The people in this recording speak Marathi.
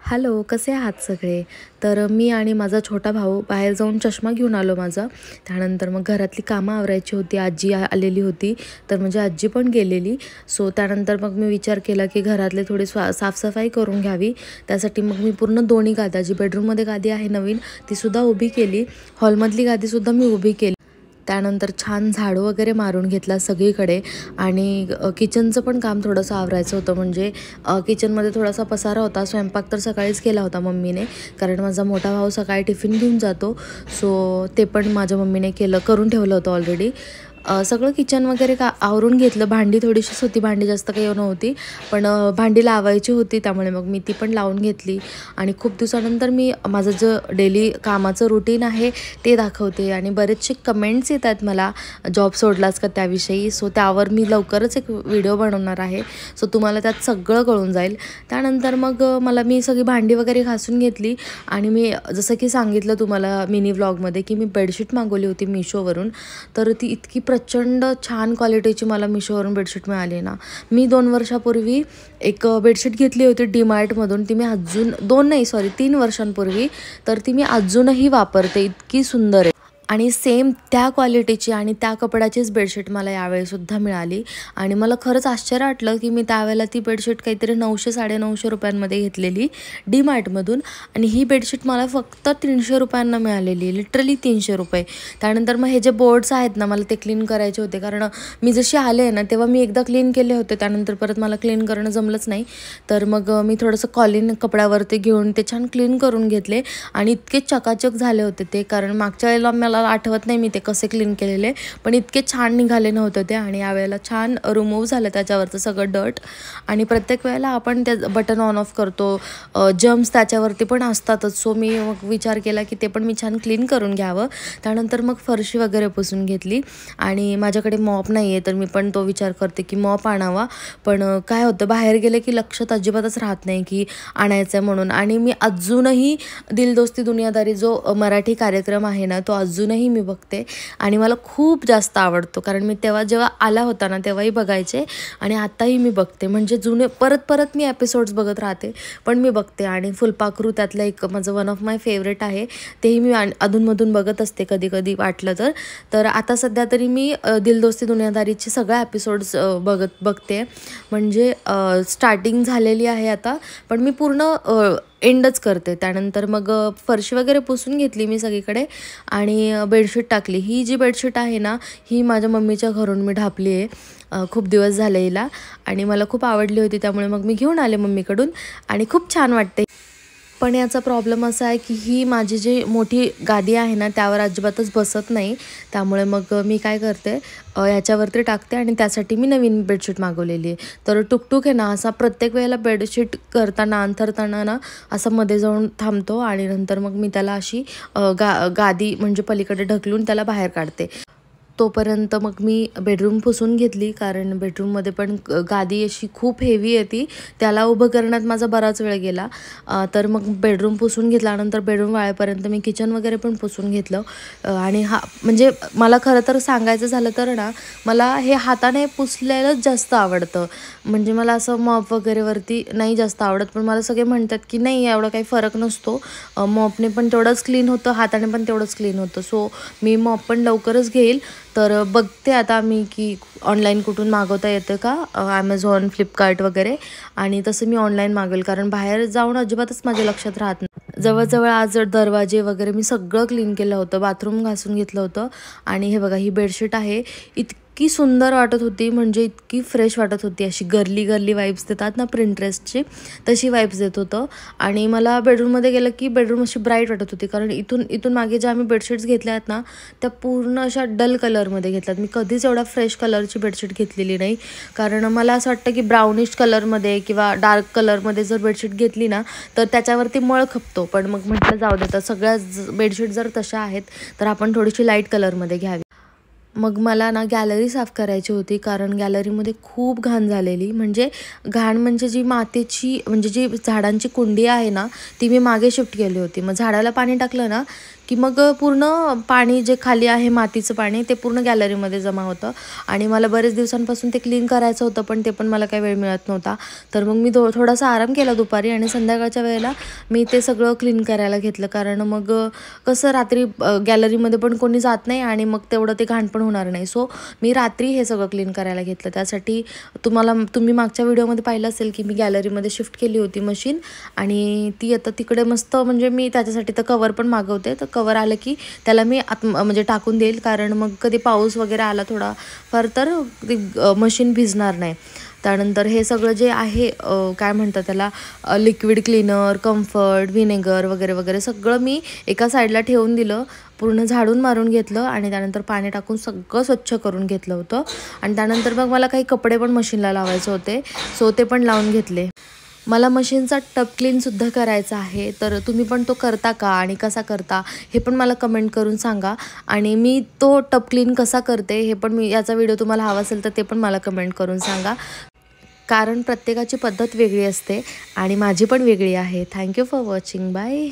हॅलो, कसे आहात सगळे? तर मी आणि माझा छोटा भाऊ बाहेर जाऊन चष्मा घेऊन आलो माझा. त्यानंतर मग घरातली कामं आवरायची होती. आजी आलेली होती, तर म्हणजे आजी पण गेलेली. सो त्यानंतर मग मी विचार केला, की घरातले थोडी साफसफाई करून घ्यावी. त्यासाठी मग मी पूर्ण दोन्ही गाद्या, जी बेडरूममध्ये गादी आहे नवीन, तीसुद्धा उभी केली. हॉलमधली गादीसुद्धा मी उभी केली. त्यानंतर छान झाडू वगैरे मारून घेतला सगळीकडे आणि किचनचं पण काम थोडंसं आवरायचं होतं. म्हणजे किचनमध्ये थोडासा पसारा होता. स्वयंपाक तर सकाळीच केला होता मम्मीने, कारण माझा मोठा भाऊ सकाळी टिफिन घेऊन जातो. सो ते पण माझ्या मम्मीने करून ठेवलं होतं ऑलरेडी. सगळं किचन वगैरे आवरून घेतलं. भांडी थोडीशीच होती, भांडी जास्त काही नव्हती, पण भांडी लावायची होती, त्यामुळे मग मी ती पण लावून घेतली. आणि खूप दिवसानंतर मी माझं जे डेली कामाचं रुटीन आहे ते दाखवते. आणि बरेचसे कमेंट्स येत आहेत मला, जॉब सोडलास का त्याविषयी. सो त्यावर मी लवकरच एक व्हिडिओ बनवणार आहे. सो तुम्हाला त्यात सगळं कळून जाईल. त्यानंतर मग मी सगळी भांडी वगैरे घासून घेतली. आणि मी जसं की सांगितलं तुम्हाला मिनी व्लॉगमध्ये, की मी बेडशीट मागवली होती मिशोवरून. तर ती इतकी प्रचंड छान क्वालिटीची मला मिशोवरून बेडशीट मिळाली ना. मी 2 वर्षापूर्वी एक बेडशीट घेतली होती डीमार्टमधून. ती मी अजून 3 वर्षांपूर्वी. तर ती मी अजूनही वापरते. इतकी सुंदर आहे. आणि सेम त्या क्वालिटीची आणि त्या कपड्याचीच बेडशीट मला यावेळीसुद्धा मिळाली. आणि मला खरंच आश्चर्य वाटलं, की मी त्यावेळेला ती बेडशीट काहीतरी 900-950 रुपयांमध्ये घेतलेली डीमार्टमधून. आणि ही बेडशीट मला फक्त 300 रुपयांना मिळालेली, लिटरली 300 रुपये. त्यानंतर मग हे जे बोर्ड्स आहेत ना, मला ते क्लीन करायचे होते, कारण मी जशी आले ना तेव्हा मी एकदा क्लीन केले होते. त्यानंतर परत मला क्लीन करणं जमलंच नाही. तर मग मी थोडंसं कॉलिन कपड्यावरती घेऊन ते छान क्लीन करून घेतले. आणि इतके चकाचक झाले होते ते, कारण मागच्या वेळेला मला आठवत नाही मी ते कसे क्लीन केलेले, पण इतके छान निघाले नव्हते ते. आणि यावेळेला छान रिमूव्ह झालं त्याच्यावरचं सगळं डर्ट. आणि प्रत्येक वेळेला आपण त्या बटन ऑन ऑफ करतो, जम्स त्याच्यावरती पण असतातच. सो मी मग विचार केला की ते पण मी छान क्लीन करून घ्यावं. त्यानंतर मग फरशी वगैरे पुसून घेतली. आणि माझ्याकडे मॉप नाही आहे, तर मी पण तो विचार करते की मॉप आणावा. पण काय होतं, बाहेर गेले की लक्षात अजिबातच राहत नाही की आणायचं आहे म्हणून. आणि मी अजूनही दिल दोस्ती दुनियादारी जो मराठी कार्यक्रम आहे ना, तो अजूनही मी बघते. आणि मला खूप जास्त आवडतो, कारण मी जेव्हा आला होता ना तेव्हाही बघायचे आणि आत्ताही मी बघते. म्हणजे जुने परत मी एपिसोड्स बघत राहते, पण मी बघते. आणि फुलपाखरू त्यातलं एक माझं वन ऑफ माय फेवरेट आहे, तेही मी अधूनमधून बघत असते कधी वाटलं तर. तर आता सध्या तरी मी दिल दोस्ती दुनियादारीचे सगळ्या एपिसोड्स बघते. म्हणजे स्टार्टिंग झालेली आहे आता, पण मी पूर्ण एंडच करते. त्यानंतर मग फरशी वगैरे पुसून घेतली मी सगळीकडे आणि बेडशीट टाकली. ही जी बेडशीट आहे ना, ही माझ्या मम्मीच्या घरून मी ढापली आहे. खूप दिवस झाले हिला आणि मला खूप आवडली होती, त्यामुळे मग मी घेऊन आले मम्मीकडून आणि खूप छान वाटते. पण याचा प्रॉब्लेम असा आहे की ही माझी जी मोठी गादी आहे ना, त्यावर अजिबातच बसत नाही. त्यामुळे मग मी काय करते, याच्यावरती टाकते आणि त्यासाठी मी नवीन बेडशीट मागवलेली आहे. तर टुकटुक आहे ना, असा प्रत्येक वेळेला बेडशीट करताना अंथरताना ना असं मध्ये जाऊन थांबतो. आणि नंतर मग मी त्याला अशी गादी म्हणजे पलीकडे ढकलून त्याला बाहेर काढते. तोपर्यंत मग मी बेडरूम पुसून घेतली, कारण बेडरूममध्ये पण गादी अशी खूप हेवी आहे ती, त्याला उभं करण्यात माझा बराच वेळ गेला. तर मग बेडरूम पुसून घेतल्यानंतर बेडरूम वाळेपर्यंत मी किचन वगैरे पण पुसून घेतलं. आणि म्हणजे मला खरं तर सांगायचं झालं तर ना, मला हे हाताने पुसलेलंच जास्त आवडतं. म्हणजे मला असं मॉप वगैरेवरती नाही जास्त आवडत. पण मला सगळे म्हणतात की नाही, एवढा काही फरक नसतो, मॉपने पण तेवढंच क्लीन होतं, हाताने पण तेवढंच क्लीन होतं. सो मी मॉप पण लवकरच घेईल. तर बघते आता मी की ऑनलाईन कुठून मागवता येतं का, ॲमेझॉन, फ्लिपकार्ट वगैरे. आणि तसं मी ऑनलाईन मागवेल, कारण बाहेर जाऊन अजिबातच माझ्या लक्षात राहत नाही. जवळजवळ आज दरवाजे वगैरे मी सगळं क्लीन केलं होतं, बाथरूम घासून घेतलं होतं. आणि हे बघा, ही बेडशीट आहे, इतकी सुंदर वाटत होती, म्हणजे इतकी फ्रेश वाटत होती. अशी गर्ली वाईब्स देतात ना प्रिंटरेस्टची, तशी वाईब्स देत होतं. आणि मला बेडरूममध्ये गेलं की बेडरूम अशी ब्राईट वाटत होती, कारण इथून मागे ज्या आम्ही बेडशीट्स घेतल्या आहेत ना, त्या पूर्ण अशा डल कलरमध्ये घेतल्यात. मी कधीच एवढा फ्रेश कलरची बेडशीट घेतलेली नाही, कारण मला असं वाटतं की ब्राउनिश कलरमध्ये किंवा डार्क कलरमध्ये जर बेडशीट घेतली ना, तर त्याच्यावरती मळ खपतो. पण मग म्हटलं जाऊ दे, तर सगळ्या बेडशीट जर तशा आहेत तर आपण थोडीशी लाईट कलरमध्ये घ्यावी. मग मला ना गॅलरी साफ करायची होती, कारण गॅलरीमध्ये खूप घाण झालेली. म्हणजे घाण म्हणजे जी मातीची, म्हणजे जी झाडांची कुंडी आहे ना, ती मी मागे शिफ्ट केली होती. मग झाडाला पाणी टाकलं ना की मग पूर्ण पाणी जे खाली आहे मातीचं पाणी ते पूर्ण गॅलरीमध्ये जमा होतं आणि मला बरेच दिवसांपासून ते क्लीन करायचं होतं, पण ते पण मला काही वेळ मिळत नव्हता. तर मग मी थोडासा आराम केला दुपारी आणि संध्याकाळच्या वेळेला मी ते सगळं क्लीन करायला घेतलं. कारण मग कसं रात्री गॅलरीमध्ये पण कोणी जात नाही आणि मग तेवढं ते घाण पण होणार नाही. सो मी रात्री हे सगळं क्लीन करायला घेतलं. त्यासाठी तुम्ही मागच्या व्हिडिओमध्ये पाहिलं असेल की मी गॅलरीमध्ये शिफ्ट केली होती मशीन आणि ती आता तिकडे मस्त, म्हणजे मी त्याच्यासाठी तर कवर पण मागवते. तर कवर आलं की त्याला मी म्हणजे टाकून देईल, कारण मग कधी पाऊस वगैरे आला थोडाफार तर ती मशीन भिजणार नाही. त्यानंतर हे सगळं जे आहे काय म्हणतात त्याला, लिक्विड क्लीनर, कम्फर्ट, व्हिनेगर वगैरे वगैरे सगळं मी एका साईडला ठेवून दिलं. पूर्ण झाडून मारून घेतलं आणि त्यानंतर पाणी टाकून सगळं स्वच्छ करून घेतलं होतं. आणि त्यानंतर मग मला काही कपडे पण मशीनला लावायचे होते, सो ते पण लावून घेतले. मला मशीनचा टब क्लीनसुद्धा करायचा आहे. तर तुम्ही पण तो करता का आणि कसा करता हे पण मला कमेंट करून सांगा. आणि मी तो टब क्लीन कसा करते हे पण याचा व्हिडिओ तुम्हाला हवा असेल तर ते पण मला कमेंट करून सांगा. कारण प्रत्येकाची पद्धत वेगळी असते आणि माझी पण वेगळी आहे. Thank you for watching. बाय.